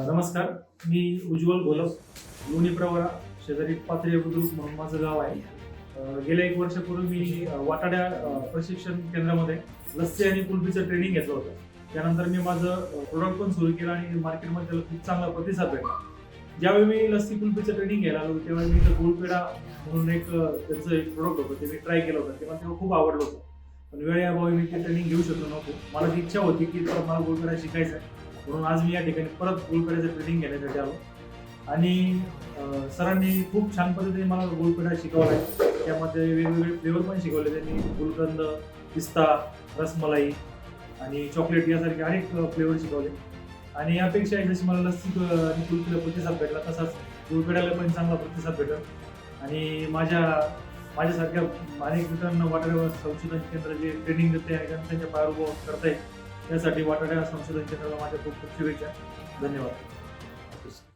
नमस्कार, मी उज्ज्वल गोलप, लोणी प्रवरा शेजारी पाथरी बुद्रुक म्हणून माझं गाव आहे. गेल्या 1 वर्षापूर्वी मी वाटाड्या प्रशिक्षण केंद्रामध्ये लस्सी आणि कुल्फीचं ट्रेनिंग घेतलं होतं. त्यानंतर मी माझं प्रोडक्ट पण सुरू केलं आणि मार्केटमध्ये त्याला खूप चांगला प्रतिसाद भेटला. ज्यावेळी मी लस्सी कुल्फीचं ट्रेनिंग घ्यायला आलो त्यावेळी मी गुळपेढा म्हणून त्यांचं एक प्रोडक्ट होतं, ते मी ट्राय केलं होतं. ते मला तेव्हा खूप आवडलं होतं. पण वेळेअभावी मी ते ट्रेनिंग घेऊ शकलो नव्हतो. मला ती इच्छा होती की परत मला गुळपेढा शिकायचा आहे. म्हणून आज मी या ठिकाणी परत गुळपेढ्याचं ट्रेनिंग घेण्यासाठी आलो आणि सरांनी खूप छान पद्धतीने मला गुळपेढा शिकवला आहे. त्यामध्ये वेगवेगळे फ्लेवर पण शिकवले त्यांनी. गुलकंद, पिस्ता, रसमलाई आणि चॉकलेट यासारखे अनेक फ्लेवर शिकवले. आणि यापेक्षा जशी मला लस्सी आणि कुल्फीला प्रतिसाद भेटला तसाच गुळपेढ्याला पण चांगला प्रतिसाद भेटला. आणि माझ्यासारख्या अनेक मित्रांना वाटाड्या संशोधन केंद्र जे ट्रेनिंग देते आणि त्यांच्या पायावर उभं करताय त्यासाठी वाटाड्या संशोधन केंद्राला माझ्या खूप खूप शुभेच्छा. धन्यवाद.